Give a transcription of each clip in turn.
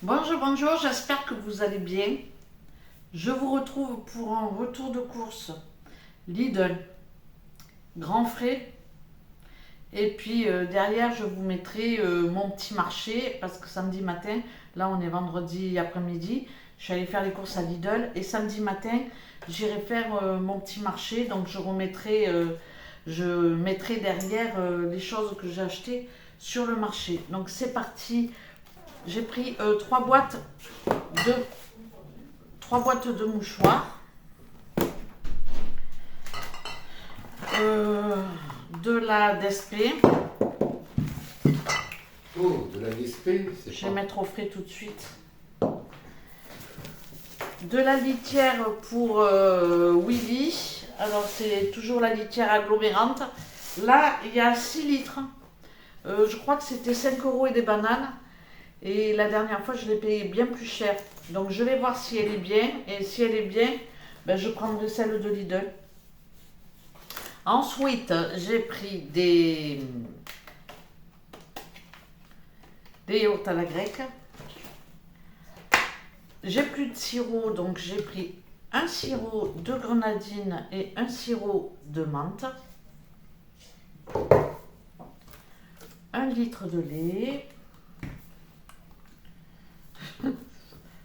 Bonjour, bonjour, j'espère que vous allez bien. Je vous retrouve pour un retour de course Lidl, grand frais. Et puis derrière, je vous mettrai mon petit marché parce que samedi matin, là on est vendredi après-midi, je suis allée faire les courses à Lidl et samedi matin, j'irai faire mon petit marché. Donc je mettrai derrière les choses que j'ai achetées sur le marché. Donc c'est parti. J'ai pris de, trois boîtes de mouchoirs, de la DSP. Oh, de la DSP, c'est Je vais mettre au frais tout de suite. De la litière pour Willy. Alors c'est toujours la litière agglomérante. Là, il y a 6 litres. Je crois que c'était 5 € et des bananes. Et la dernière fois, je l'ai payé bien plus cher. Donc je vais voir si elle est bien. Et si elle est bien, ben, je prendrai celle de Lidl. Ensuite, j'ai pris des yaourts à la grecque. J'ai plus de sirop, donc j'ai pris un sirop de grenadine et un sirop de menthe. 1 litre de lait.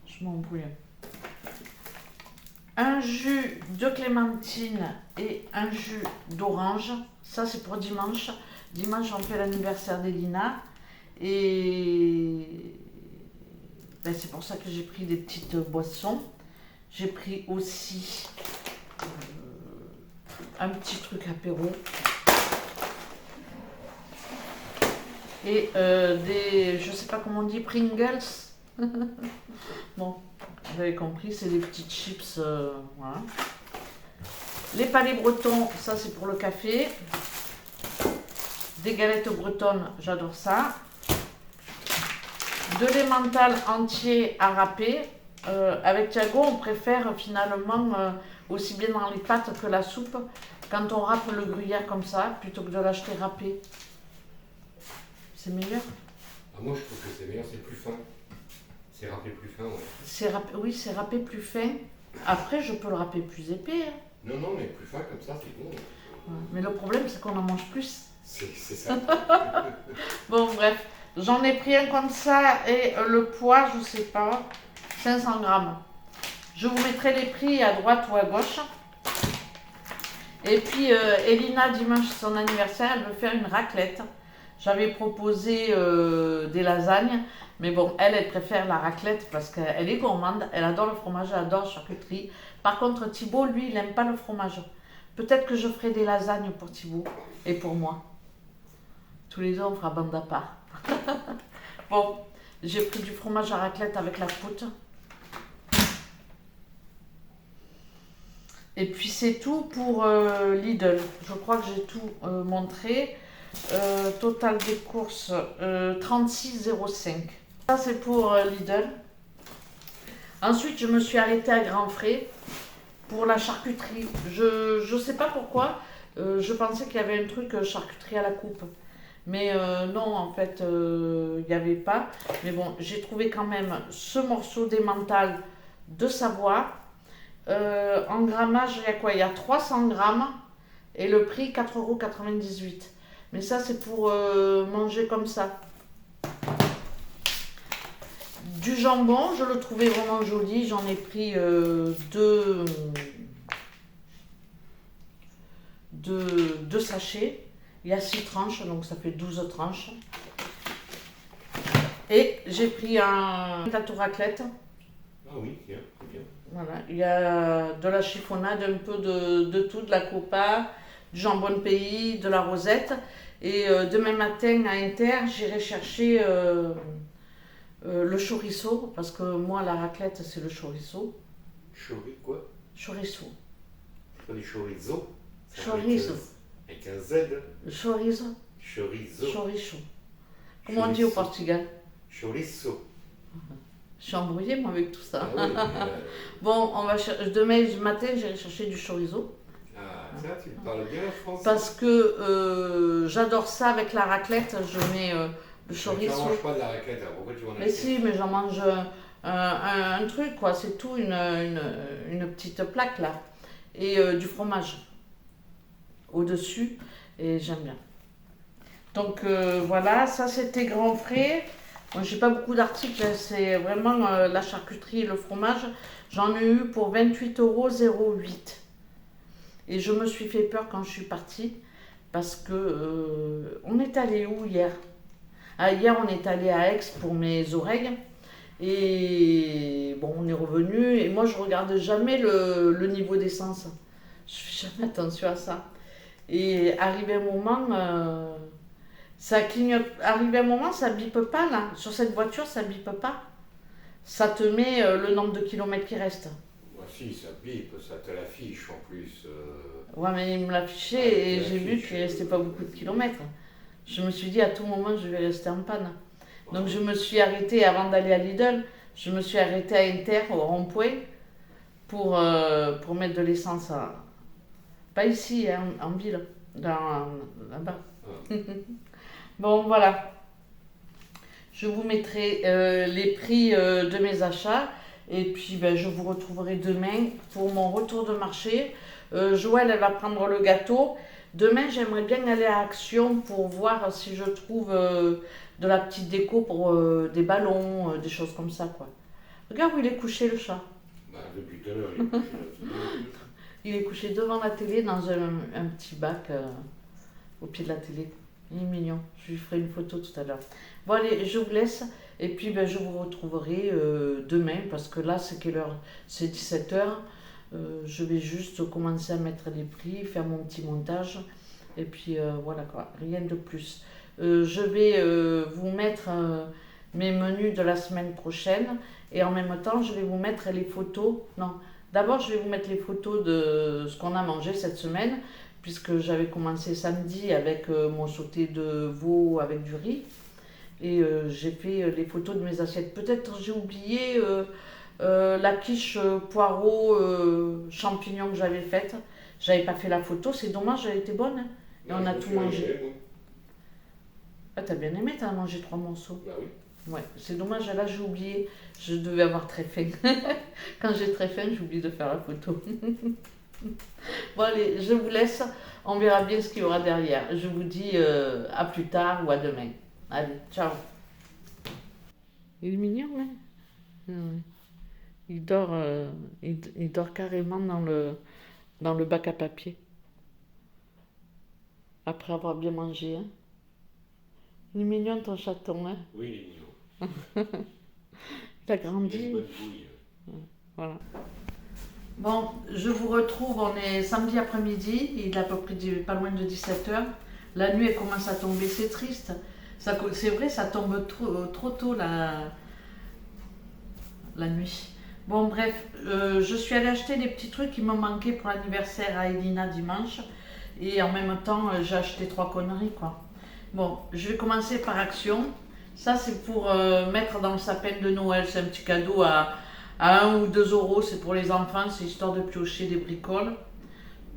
Je m'embrouille. Un jus de clémentine et un jus d'orange. Ça, c'est pour dimanche. Dimanche, on fait l'anniversaire d'Elina. Et ben, c'est pour ça que j'ai pris des petites boissons. J'ai pris aussi un petit truc apéro. Et je sais pas comment on dit, Pringles. Bon, vous avez compris, c'est des petites chips. Voilà. Les palais bretons, ça c'est pour le café. Des galettes bretonnes, j'adore ça. De l'emmental entier à râper. Avec Thiago, on préfère finalement aussi bien dans les pâtes que la soupe quand on râpe le gruyère comme ça, plutôt que de l'acheter râpé. C'est meilleur. Ah, moi, je trouve que c'est meilleur, c'est plus fin. C'est râpé plus fin, ouais. Oui, c'est râpé plus fin. Après, je peux le râper plus épais. Hein. Non, non, mais plus fin comme ça, c'est bon. Ouais. Mais le problème, c'est qu'on en mange plus. C'est ça. Bon, bref. J'en ai pris un comme ça et le poids, je sais pas, 500 grammes. Je vous mettrai les prix à droite ou à gauche. Et puis, Elina, dimanche, son anniversaire, elle veut faire une raclette. J'avais proposé des lasagnes, mais bon, elle préfère la raclette parce qu'elle est gourmande, elle adore le fromage, elle adore la charcuterie. Par contre, Thibaut, lui, il n'aime pas le fromage. Peut-être que je ferai des lasagnes pour Thibaut et pour moi. Tous les deux, on fera bande à part. Bon, j'ai pris du fromage à raclette avec la croûte. Et puis c'est tout pour Lidl. Je crois que j'ai tout montré. Total des courses 36,05. Ça c'est pour Lidl. Ensuite je me suis arrêtée à Grand Frais pour la charcuterie. Je sais pas pourquoi. Je pensais qu'il y avait un truc charcuterie à la coupe. Mais non, en fait, il n'y avait pas. Mais bon, j'ai trouvé quand même ce morceau d'emmental de Savoie. En grammage, il y a quoi? Il y a 300 grammes et le prix 4,98 €. Mais ça, c'est pour manger comme ça. Du jambon, je le trouvais vraiment joli. J'en ai pris deux sachets. Il y a 6 tranches, donc ça fait 12 tranches. Et j'ai pris un plateau raclette. Ah oui, bien, bien. Voilà, il y a de la chiffonnade, un peu de tout, de la copa, du jambon de pays, de la rosette. Et demain matin à Inter, j'irai chercher le chorizo, parce que moi, la raclette, c'est le chorizo. Quoi? Chorizo. Pas du chorizo? Chorizo. Avec un Z. Chorizo. Chorizo. Chorizo. Comment on dit au Portugal? Chorizo. Je suis embrouillée, moi, avec tout ça. Ah oui, Bon, demain matin, j'irai chercher du chorizo. Ah, tiens, tu me parles bien français. Parce que j'adore ça avec la raclette. Je mets Le Tu chorizo. n'en manges pas de la raclette, alors pourquoi tu vas en Mais acheter? si, mais j'en mange un truc, quoi. C'est tout, une petite plaque, là. Et du fromage au-dessus. Et j'aime bien. Donc voilà, ça c'était Grand Frais. Moi, j'ai pas beaucoup d'articles, hein, c'est vraiment la charcuterie et le fromage. J'en ai eu pour 28,08 €. Et je me suis fait peur quand je suis partie parce que on est allé où hier? Ah, hier on est allé à Aix pour mes oreilles. Et bon, on est revenu et moi je regarde jamais le niveau d'essence. Je fais jamais attention à ça. Et arrivé un moment, ça clignote. Arrivé un moment, ça bipe pas là. Sur cette voiture, ça bipe pas. Ça te met le nombre de kilomètres qui restent. Bah si, ça bip, ça te l'affiche en plus. Ouais, mais il me Ouais, l'affichait et il te j'ai vu l'affiche, qu'il restait pas beaucoup de kilomètres. Je me suis dit à tout moment, je vais rester en panne. Donc je me suis arrêtée avant d'aller à Lidl. Je me suis arrêtée à Inter, au rond-point, pour mettre de l'essence. Pas ici, hein, en ville, là-bas. Ah. Bon, voilà. Je vous mettrai les prix de mes achats. Et puis, ben, je vous retrouverai demain pour mon retour de marché. Joëlle, elle va prendre le gâteau. Demain, j'aimerais bien aller à Action pour voir si je trouve de la petite déco pour des ballons, des choses comme ça, quoi. Regarde où il est couché, le chat. Bah, depuis tout à l'heure, il est couché là. Il est couché devant la télé dans un petit bac au pied de la télé. Il est mignon. Je lui ferai une photo tout à l'heure. Bon, allez, je vous laisse. Et puis, ben, je vous retrouverai demain parce que là, c'est quelle heure? C'est 17 h. Je vais juste commencer à mettre les prix, faire mon petit montage. Et puis, voilà quoi. Rien de plus. Je vais vous mettre mes menus de la semaine prochaine. Et en même temps, je vais vous mettre les photos. Non. D'abord, je vais vous mettre les photos de ce qu'on a mangé cette semaine, puisque j'avais commencé samedi avec mon sauté de veau avec du riz. Et j'ai fait les photos de mes assiettes. Peut-être j'ai oublié la quiche poireau champignons que j'avais faite. J'avais pas fait la photo, c'est dommage, elle était bonne, hein. Et on a tout mangé. Ah, t'as bien aimé, t'as mangé 3 morceaux. Bah oui. Ouais, c'est dommage, là j'ai oublié. Je devais avoir très faim. Quand j'ai très faim, j'oublie de faire la photo. Bon, allez, je vous laisse. On verra bien ce qu'il y aura derrière. Je vous dis à plus tard ou à demain. Allez, ciao. Il est mignon, hein? Ouais. Il dort carrément dans le bac à papier. Après avoir bien mangé, hein? Il est mignon ton chaton, hein? Oui, il est mignon. Il a Il a une grandi. bonne bouille. Voilà. Bon, je vous retrouve, on est samedi après-midi, il est à peu près pas loin de 17 h. La nuit elle commence à tomber, c'est triste. C'est vrai, ça tombe trop tôt la nuit. Bon, bref, je suis allée acheter des petits trucs qui me manquaient pour l'anniversaire à Elina dimanche. Et en même temps, j'ai acheté 3 conneries, quoi. Bon, je vais commencer par Action. Ça, c'est pour mettre dans le sapin de Noël. C'est un petit cadeau à 1 ou 2 €. C'est pour les enfants, c'est histoire de piocher des bricoles.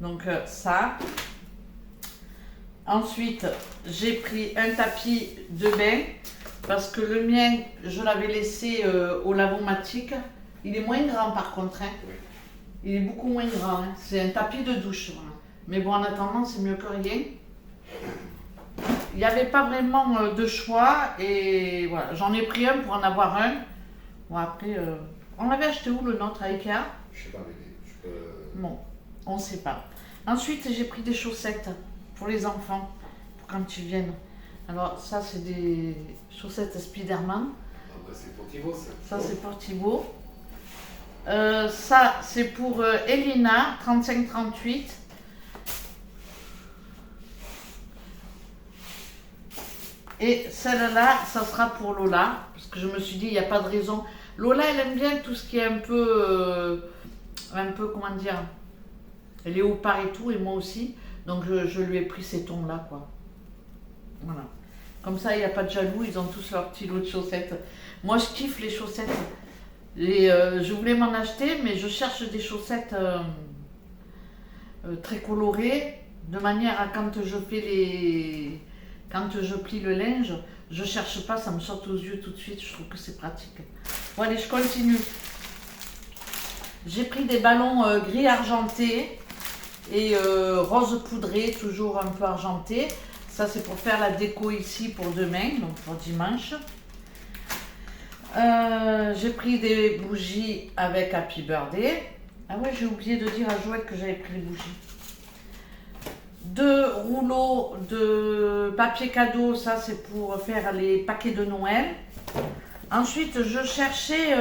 Donc, ça. Ensuite, j'ai pris un tapis de bain parce que le mien, je l'avais laissé au lavomatique. Il est moins grand par contre, hein. Oui. Il est beaucoup moins grand, hein. C'est un tapis de douche, voilà. Mais bon, en attendant, c'est mieux que rien. Il n'y avait pas vraiment de choix et voilà, j'en ai pris un pour en avoir un. Bon, après, on l'avait acheté où le nôtre, à Ikea? Je sais pas, bébé. Je peux. Bon, on ne sait pas. Ensuite, j'ai pris des chaussettes pour les enfants, pour quand ils viennent. Alors, ça, c'est des chaussettes Spiderman. Ah bah c'est pour Thibaut ça. Ça, c'est pour Thibaut. Ça, c'est pour Elina, 35-38. Et celle-là, ça sera pour Lola, parce que je me suis dit, il n'y a pas de raison. Lola, elle aime bien tout ce qui est un peu, comment dire, léopard et tout, et moi aussi. Donc je lui ai pris ces tons-là, quoi. Voilà. Comme ça, il n'y a pas de jaloux, ils ont tous leur petit lot de chaussettes. Moi, je kiffe les chaussettes. Et je voulais m'en acheter, mais je cherche des chaussettes très colorées, de manière à quand je fais quand je plie le linge, Je cherche pas, ça me saute aux yeux tout de suite, je trouve que c'est pratique. Bon allez, je continue. J'ai pris des ballons gris argenté et rose poudré, toujours un peu argenté. Ça c'est pour faire la déco ici pour demain, donc pour dimanche. J'ai pris des bougies avec Happy Birthday. Ah ouais, j'ai oublié de dire à Joël que j'avais pris les bougies. 2 rouleaux de papier cadeau, ça c'est pour faire les paquets de Noël. Ensuite, je cherchais...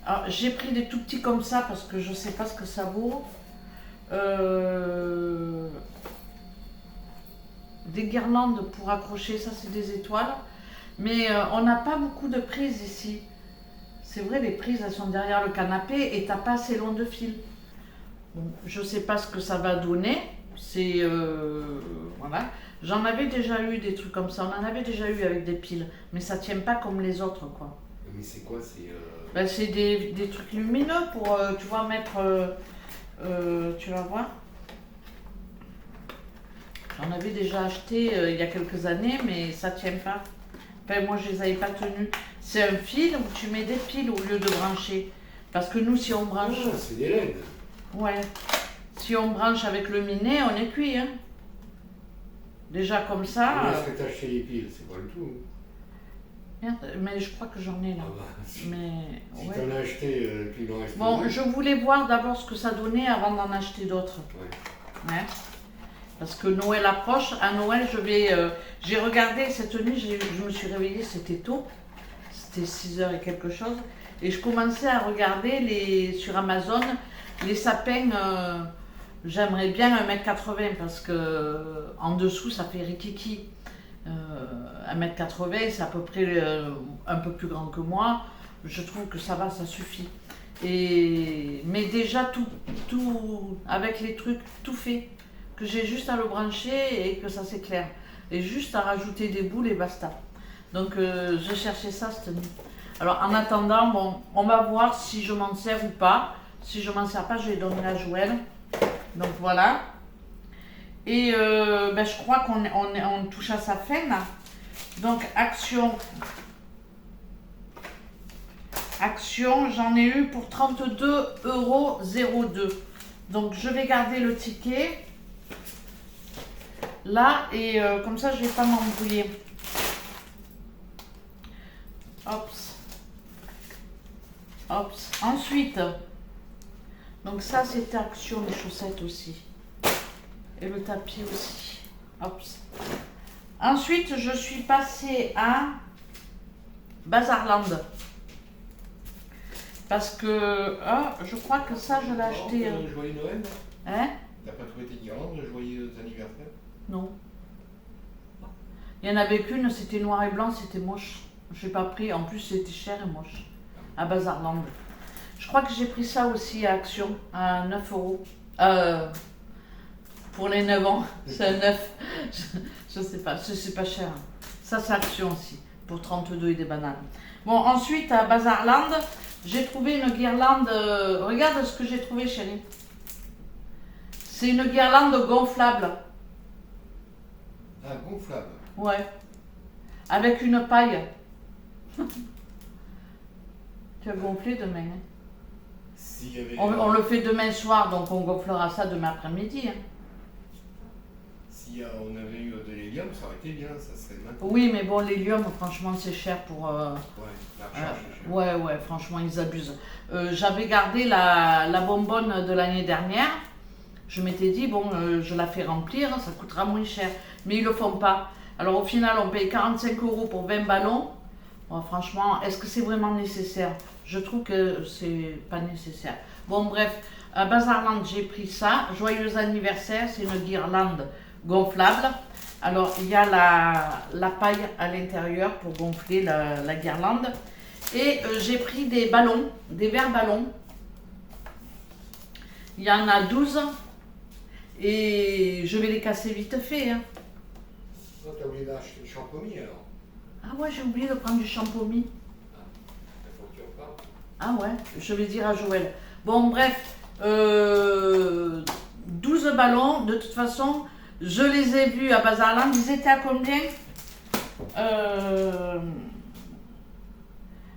alors, j'ai pris des tout petits comme ça parce que je sais pas ce que ça vaut. Des guirlandes pour accrocher, ça c'est des étoiles. Mais on n'a pas beaucoup de prises ici. C'est vrai, les prises elles sont derrière le canapé et t'as pas assez long de fil. Bon, je sais pas ce que ça va donner. C'est voilà. J'en avais déjà eu des trucs comme ça. On en avait déjà eu avec des piles, mais ça tient pas comme les autres quoi. Mais c'est quoi? C'est Ben, c'est des trucs lumineux pour tu vois mettre. Tu vas voir. J'en avais déjà acheté il y a quelques années, mais ça tient pas. Enfin, moi je les avais pas tenus. C'est un fil où tu mets des piles au lieu de brancher. Parce que nous, si on branche. Ah, c'est des LED. Ouais. Si on branche avec le minet, on est cuit. Hein. Déjà comme ça. Est-ce que t'as acheté les piles? C'est pas le tout. Merde, mais je crois que j'en ai là. Ah bah, si Mais ouais. t'en as acheté, puis il en reste Bon, deux. je voulais voir d'abord ce que ça donnait avant d'en acheter d'autres. Ouais. Ouais. Parce que Noël approche. À Noël, je vais. J'ai regardé cette nuit, je me suis réveillée, c'était tôt. C'était 6h et quelque chose. Et je commençais à regarder sur Amazon les sapins. J'aimerais bien 1m80 parce que en dessous, ça fait rikiki. 1m80, c'est à peu près un peu plus grand que moi. Je trouve que ça va, ça suffit. Mais déjà, tout avec les trucs, tout fait. Que j'ai juste à le brancher et que ça s'éclaire. Et juste à rajouter des boules et basta. Donc je cherchais ça cette nuit. Alors en attendant, bon, on va voir si je m'en sers ou pas. Si je m'en sers pas, je vais donner à Joël. Donc voilà. Et ben, je crois qu'on touche à sa fin là. Donc action. Action, j'en ai eu pour 32,02 €. Donc je vais garder le ticket. Là, et comme ça, je vais pas m'embrouiller. Hops. Hops. Ensuite, donc ça, c'était action, les chaussettes aussi. Et le tapis aussi. Hops. Ensuite, je suis passée à Bazarland. Parce que, je crois que ça, je l'ai acheté. Joyeux Noël? Hein? T'as pas trouvé tes guirlandes de joyeux anniversaire? Non. Il y en avait qu'une, c'était noir et blanc, c'était moche. Je n'ai pas pris, en plus c'était cher et moche. À Bazarland. Je crois que j'ai pris ça aussi à Action, à 9 €. Pour les 9 ans, c'est à 9. Je sais pas, c'est pas cher. Ça c'est Action aussi, pour 32 et des bananes. Bon, ensuite à Bazarland, j'ai trouvé une guirlande. Regarde ce que j'ai trouvé, chérie. C'est une guirlande gonflable. Ah, gonflable. Ouais. Avec une paille. Tu as gonflé demain. Hein. S'il y avait, On le fait demain soir, donc on gonflera ça demain après-midi. Hein. Si on avait eu de l'hélium, ça aurait été bien, ça serait maintenant. Oui, mais bon, l'hélium, franchement, c'est cher pour... Ouais, la recharge, c'est cher. ouais, franchement, ils abusent. J'avais gardé la bonbonne de l'année dernière. Je m'étais dit, bon, je la fais remplir, ça coûtera moins cher. Mais ils le font pas. Alors au final, on paye 45 € pour 20 ballons. Bon, franchement, est-ce que c'est vraiment nécessaire? Je trouve que c'est pas nécessaire. Bon, bref, à Bazarland, j'ai pris ça. Joyeux anniversaire, c'est une guirlande gonflable. Alors, il y a la paille à l'intérieur pour gonfler la guirlande. Et j'ai pris des ballons, des verres ballons. Il y en a 12. Et je vais les casser vite fait. Hein. Oh, t'as oublié d'acheter le champomis alors? Ah ouais, j'ai oublié de prendre du champomis. Il faut que tu en parles. Ah ouais, je vais dire à Joël. Bon, bref, 12 ballons. De toute façon, je les ai vus à Bazarland. Ils étaient à combien?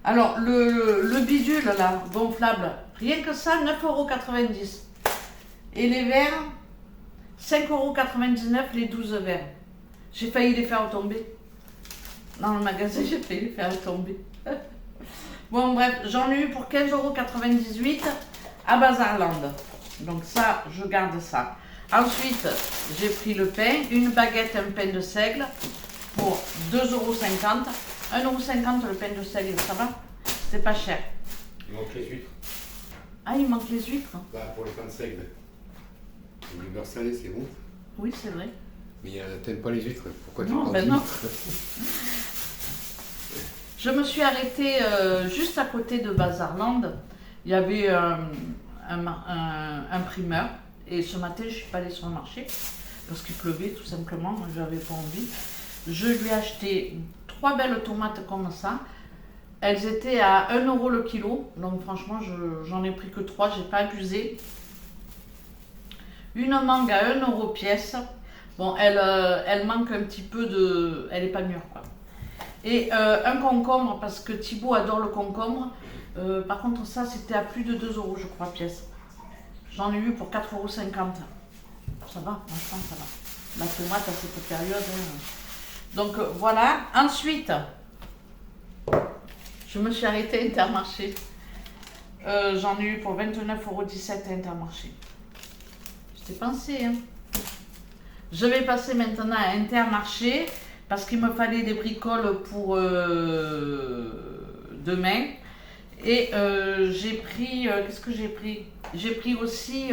Alors, le bidule, là, gonflable, rien que ça, 9,90 €. Et les verres, 5,99 € les 12 verres. J'ai failli les faire tomber. Dans le magasin, j'ai failli les faire tomber. Bon, bref, j'en ai eu pour 15,98 € à Bazarland. Donc ça, je garde ça. Ensuite, j'ai pris le pain, une baguette, un pain de seigle pour 2,50 €. 1,50 € le pain de seigle, ça va? C'est pas cher. Il manque les huîtres. Ah, il manque les huîtres? Bah, pour les pains de seigle. Le beurre salé, c'est bon. Oui, c'est vrai. Mais t'aimes pas les huîtres. Pourquoi tu Non, parles ben des non. huîtres? Je me suis arrêtée juste à côté de Bazarland. Il y avait un primeur. Et ce matin, je ne suis pas allée sur le marché parce qu'il pleuvait tout simplement. Je n'avais pas envie. Je lui ai acheté 3 belles tomates comme ça. Elles étaient à 1 € le kilo. Donc franchement, j'en ai pris que 3. Je n'ai pas abusé. Une mangue à 1 € pièce. Bon, elle manque un petit peu de... Elle n'est pas mûre, quoi. Et un concombre, parce que Thibaut adore le concombre. Par contre, ça, c'était à plus de 2 € je crois, pièce. J'en ai eu pour 4,50 €. Ça va, franchement, ça va. La tomate à cette période. Hein. Donc, voilà. Ensuite, je me suis arrêtée à Intermarché. J'en ai eu pour 29,17 € à Intermarché. J'étais pensé, hein. Je vais passer maintenant à Intermarché parce qu'il me fallait des bricoles pour demain. Et j'ai pris, qu'est-ce que j'ai pris? J'ai pris aussi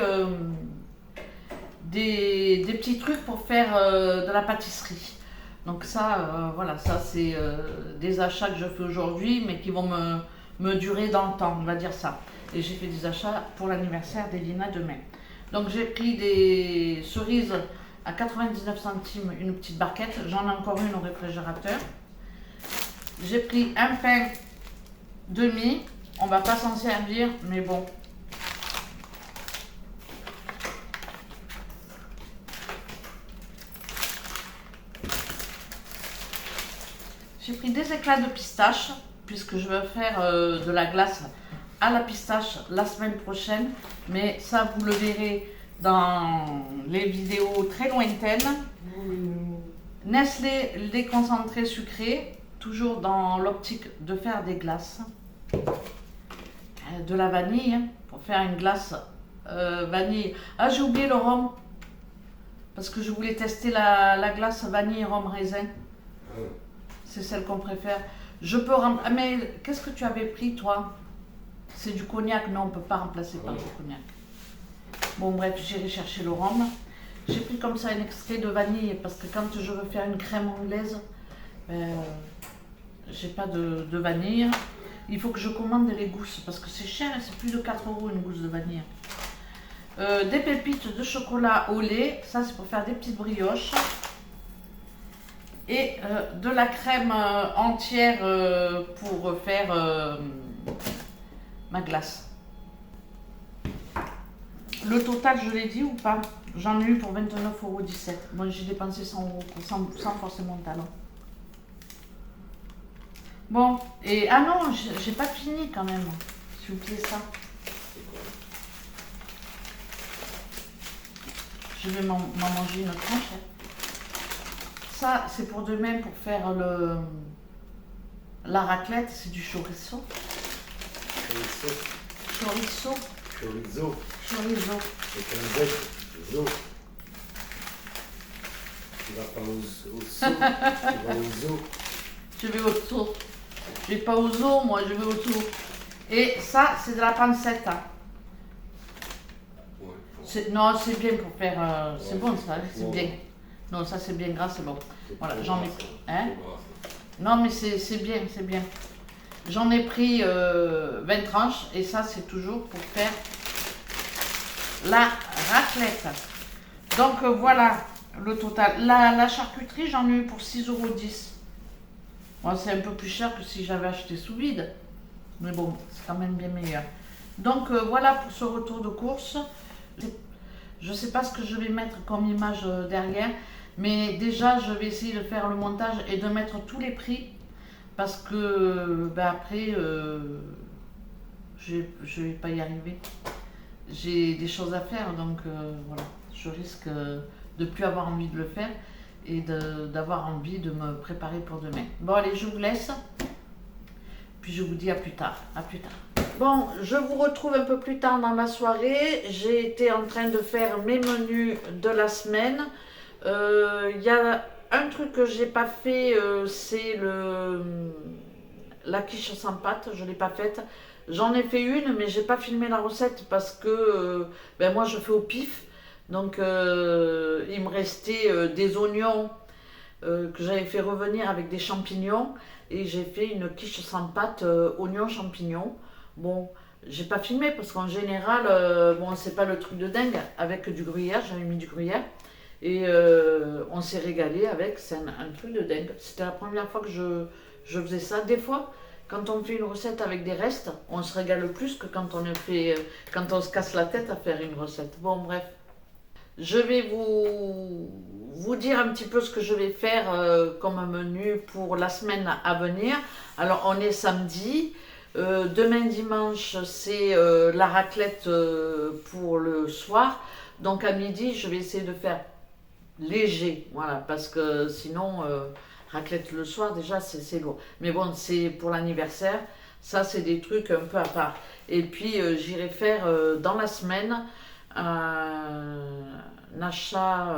des petits trucs pour faire de la pâtisserie. Donc ça, voilà, ça c'est des achats que je fais aujourd'hui, mais qui vont me durer dans le temps, on va dire ça. Et j'ai fait des achats pour l'anniversaire d'Elina demain. Donc j'ai pris des cerises à 99 centimes, une petite barquette. J'en ai encore une au réfrigérateur. J'ai pris un pain demi. On va pas s'en servir, mais bon. J'ai pris des éclats de pistache, puisque je vais faire de la glace à la pistache la semaine prochaine. Mais ça, vous le verrez dans les vidéos très lointaines. Nestlé, lait concentré sucré, toujours dans l'optique de faire des glaces. De la vanille, hein, pour faire une glace vanille. Ah, j'ai oublié le rhum, parce que je voulais tester la glace vanille rhum raisin. C'est celle qu'on préfère. Je peux remplacer. Ah, mais qu'est-ce que tu avais pris, toi? C'est du cognac. Non, on ne peut pas remplacer par du cognac. Bon, bref, j'irai chercher le rhum. J'ai pris comme ça un extrait de vanille, parce que quand je veux faire une crème anglaise, j'ai pas de vanille. Il faut que je commande les gousses, parce que c'est cher, c'est plus de 4 € une gousse de vanille. Des pépites de chocolat au lait, ça c'est pour faire des petites brioches. Et de la crème entière pour faire ma glace. Le total, je l'ai dit ou pas? J'en ai eu pour 29,17 €. Moi j'ai dépensé 100 € sans forcément talent. Bon, et ah non, j'ai pas fini quand même. J'ai oublié ça. Je vais m'en manger une tranche. Ça, c'est pour demain pour faire la raclette. C'est du chorizo. Chorizo. Chorizo. Chorizo. C'est un bec. Zo. Tu vas pas au zoo. Tu vas au zoo. Je vais au zoo. Je vais pas au zoo, moi, je vais au zoo. Et ça, c'est de la pancetta. Ouais. Non, c'est bien pour faire. C'est Ouais. bon ça, c'est Ouais. bien. Non, ça c'est bien gras, c'est bon. Voilà, j'en ai pris. Hein? C'est gras, ça. Non, mais c'est bien, c'est bien. J'en ai pris 20 tranches et ça, c'est toujours pour faire la raclette. Donc voilà le total. La charcuterie, j'en ai eu pour 6,10 €. Bon, c'est un peu plus cher que si j'avais acheté sous vide. Mais bon, c'est quand même bien meilleur. Donc voilà pour ce retour de course. Je ne sais pas ce que je vais mettre comme image derrière, Mais déjà, je vais essayer de faire le montage et de mettre tous les prix parce que ben après, je vais pas y arriver. J'ai des choses à faire, donc voilà, je risque de plus avoir envie de le faire et d'avoir envie de me préparer pour demain. Bon, allez, je vous laisse, puis je vous dis à plus tard. À plus tard. Bon, je vous retrouve un peu plus tard dans la soirée. J'ai été en train de faire mes menus de la semaine. Il y a un truc que j'ai pas fait, c'est la quiche sans pâte. Je l'ai pas faite. J'en ai fait une, mais j'ai pas filmé la recette parce que ben moi je fais au pif. Donc il me restait des oignons que j'avais fait revenir avec des champignons et j'ai fait une quiche sans pâte oignons champignons. Bon, j'ai pas filmé parce qu'en général, bon c'est pas le truc de dingue avec du gruyère, j'avais mis du gruyère et on s'est régalé avec, c'est un truc de dingue. C'était la première fois que je faisais ça. Des fois, quand on fait une recette avec des restes, on se régale plus que quand quand on se casse la tête à faire une recette. Bon, bref. Je vais vous dire un petit peu ce que je vais faire comme menu pour la semaine à venir. Alors, on est samedi. Demain dimanche, c'est la raclette pour le soir. Donc, à midi, je vais essayer de faire léger. Voilà, parce que sinon, raclette le soir, déjà, c'est lourd. Mais bon, c'est pour l'anniversaire. Ça, c'est des trucs un peu à part. Et puis, j'irai faire dans la semaine un achat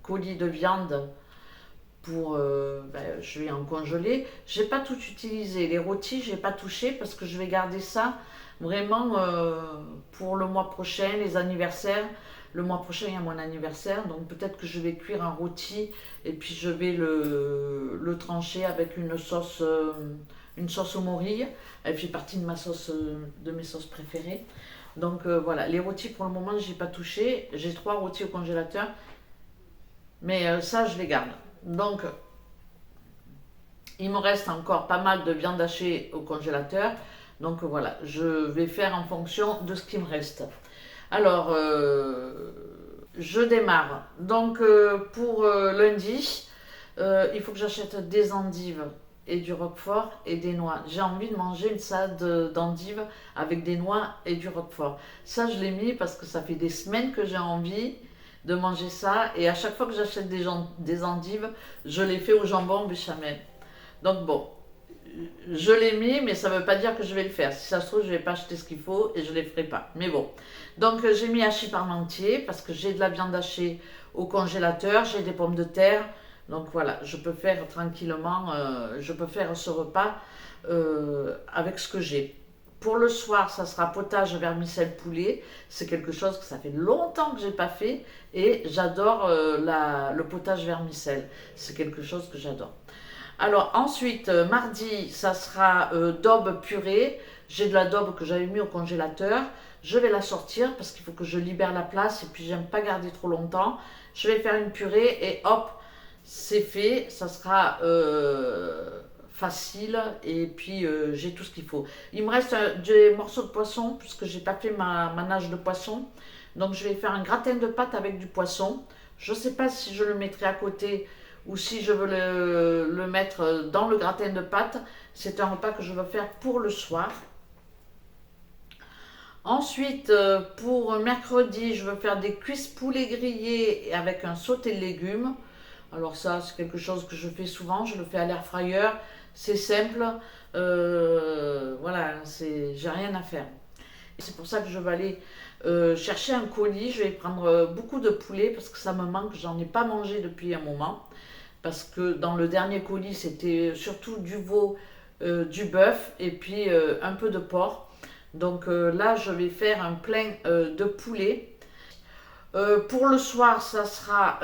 colis de viande pour ben, je vais en congeler. J'ai pas tout utilisé, les rôtis j'ai pas touché parce que je vais garder ça vraiment pour le mois prochain, les anniversaires. Le mois prochain il y a mon anniversaire, donc peut-être que je vais cuire un rôti et puis je vais le trancher avec une sauce au morille. Elle fait partie de de mes sauces préférées. Donc voilà, les rôtis pour le moment j'ai pas touché. J'ai 3 rôtis au congélateur, mais ça je les garde. Donc il me reste encore pas mal de viande hachée au congélateur. Donc voilà, je vais faire en fonction de ce qui me reste. Alors je démarre. Donc pour lundi, il faut que j'achète des endives et du roquefort et des noix. J'ai envie de manger une salade d'endives avec des noix et du roquefort. Ça, je l'ai mis parce que ça fait des semaines que j'ai envie de manger ça. Et à chaque fois que j'achète des endives, je les fais au jambon béchamel. Donc bon, je l'ai mis, mais ça ne veut pas dire que je vais le faire. Si ça se trouve, je ne vais pas acheter ce qu'il faut et je ne les ferai pas. Mais bon. Donc j'ai mis hachis parmentier parce que j'ai de la viande hachée au congélateur, j'ai des pommes de terre. Donc voilà, je peux faire tranquillement, je peux faire ce repas avec ce que j'ai. Pour le soir, ça sera potage vermicelle poulet. C'est quelque chose que ça fait longtemps que j'ai pas fait et j'adore le potage vermicelle. C'est quelque chose que j'adore. Alors ensuite, mardi, ça sera daube purée. J'ai de la daube que j'avais mis au congélateur. Je vais la sortir parce qu'il faut que je libère la place et puis j'aime pas garder trop longtemps. Je vais faire une purée et hop, c'est fait. Ça sera facile et puis j'ai tout ce qu'il faut. Il me reste des morceaux de poisson puisque j'ai pas fait ma nage de poisson. Donc je vais faire un gratin de pâte avec du poisson. Je sais pas si je le mettrai à côté ou si je veux le mettre dans le gratin de pâte. C'est un repas que je veux faire pour le soir. Ensuite, pour mercredi, je veux faire des cuisses poulet grillées avec un sauté de légumes. Alors ça, c'est quelque chose que je fais souvent. Je le fais à l'air fryer. C'est simple. Voilà, j'ai rien à faire. C'est pour ça que je vais aller chercher un colis. Je vais prendre beaucoup de poulet parce que ça me manque. J'en ai pas mangé depuis un moment. Parce que dans le dernier colis, c'était surtout du veau, du bœuf et puis un peu de porc. Donc là, je vais faire un plein de poulet. Pour le soir, ça sera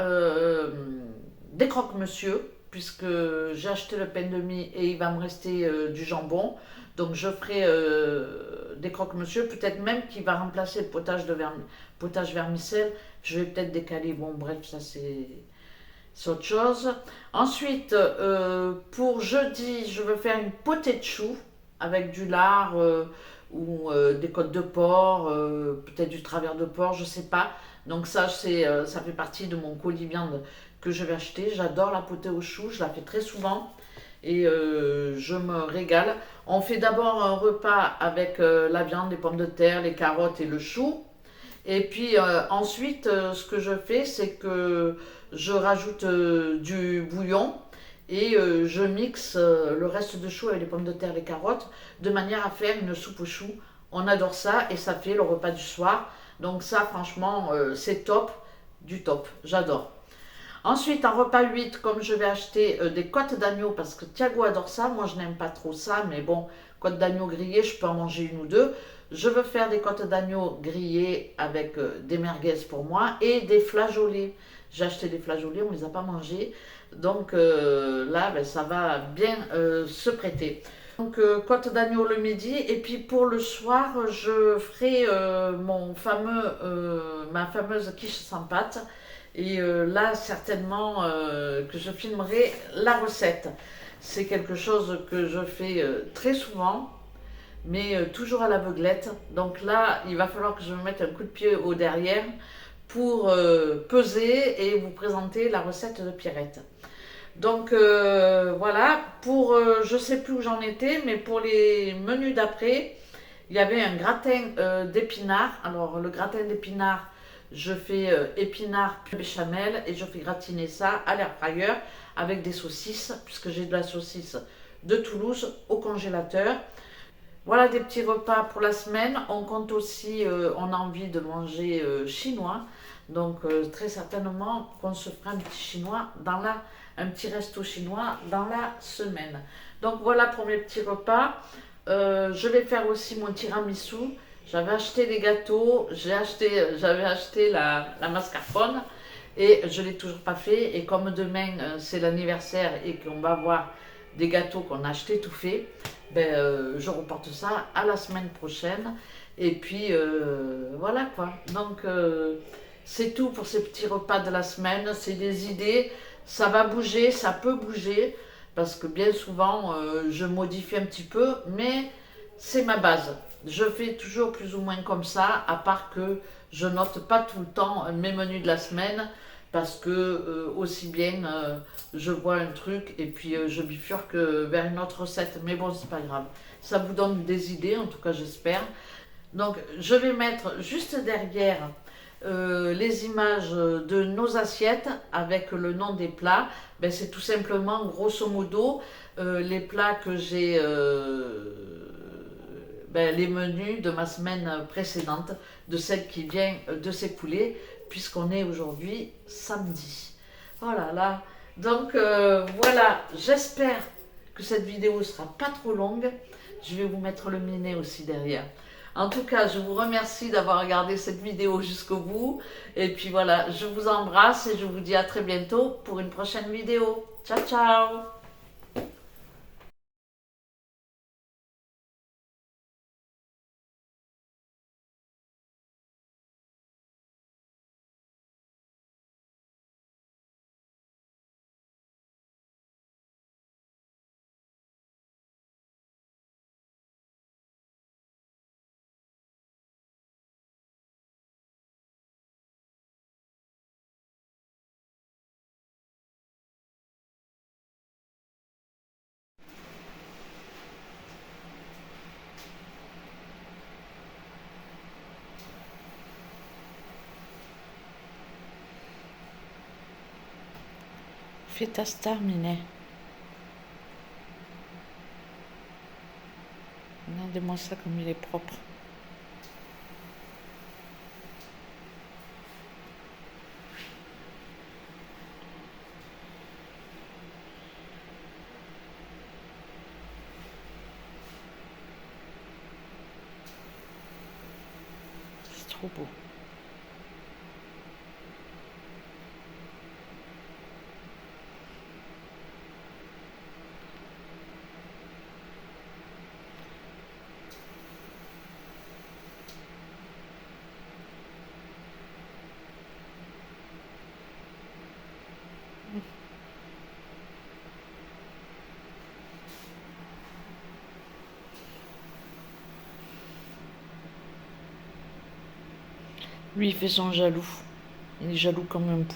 des croque-monsieur, puisque j'ai acheté le pain de mie et il va me rester du jambon. Donc je ferai des croque-monsieur, peut-être même qu'il va remplacer le potage vermicelle. Je vais peut-être décaler, bon bref, ça c'est autre chose. Ensuite, pour jeudi, je veux faire une potée de choux avec du lard ou des côtes de porc, peut-être du travers de porc, je sais pas. Donc ça, ça fait partie de mon colis viande que je vais acheter. J'adore la potée au chou, je la fais très souvent et je me régale. On fait d'abord un repas avec la viande, les pommes de terre, les carottes et le chou. Et puis ensuite, ce que je fais, c'est que je rajoute du bouillon et je mixe le reste de chou avec les pommes de terre et les carottes de manière à faire une soupe au chou. On adore ça et ça fait le repas du soir. Donc ça, franchement, c'est top, du top. J'adore. Ensuite, en repas 8, comme je vais acheter des côtes d'agneau parce que Thiago adore ça, moi je n'aime pas trop ça, mais bon, côtes d'agneau grillées, je peux en manger une ou deux. Je veux faire des côtes d'agneau grillées avec des merguez pour moi et des flageolets. J'ai acheté des flageolets, on ne les a pas mangés, donc là, ben, ça va bien se prêter. Donc côte d'agneau le midi et puis pour le soir, je ferai ma fameuse quiche sans pâte. Et là, certainement que je filmerai la recette. C'est quelque chose que je fais très souvent, mais toujours à l'aveuglette. Donc là, il va falloir que je me mette un coup de pied au derrière pour peser et vous présenter la recette de Pierrette. Donc voilà, pour je sais plus où j'en étais, mais pour les menus d'après, il y avait un gratin d'épinards. Alors le gratin d'épinards, je fais épinards puis béchamel et je fais gratiner ça à l'air fryer avec des saucisses, puisque j'ai de la saucisse de Toulouse au congélateur. Voilà des petits repas pour la semaine. On compte aussi, on a envie de manger chinois. Donc très certainement qu'on se fera un petit chinois un petit resto chinois dans la semaine. Donc voilà pour mes petits repas. Je vais faire aussi mon tiramisu. J'avais acheté les gâteaux, j'avais acheté la mascarpone et je ne l'ai toujours pas fait. Et comme demain c'est l'anniversaire et qu'on va avoir des gâteaux qu'on a achetés tout fait, ben, je reporte ça à la semaine prochaine. Et puis voilà quoi. Donc c'est tout pour ces petits repas de la semaine. C'est des idées, ça va bouger, ça peut bouger parce que bien souvent je modifie un petit peu, mais c'est ma base. Je fais toujours plus ou moins comme ça, à part que je note pas tout le temps mes menus de la semaine parce que aussi bien je vois un truc et puis je bifurque vers une autre recette. Mais bon, c'est pas grave. Ça vous donne des idées, en tout cas j'espère. Donc je vais mettre juste derrière les images de nos assiettes avec le nom des plats. Ben, c'est tout simplement grosso modo les plats que j'ai, ben, les menus de ma semaine précédente, de celle qui vient de s'écouler, puisqu'on est aujourd'hui samedi. Voilà, là. Donc voilà, j'espère que cette vidéo sera pas trop longue. Je vais vous mettre le minet aussi derrière. En tout cas, je vous remercie d'avoir regardé cette vidéo jusqu'au bout. Et puis voilà, je vous embrasse et je vous dis à très bientôt pour une prochaine vidéo. Ciao, ciao! Fais ta star, Minet. Regardez-moi ça comme il est propre. C'est trop beau. Lui, il fait son jaloux. Il est jaloux comme un pou.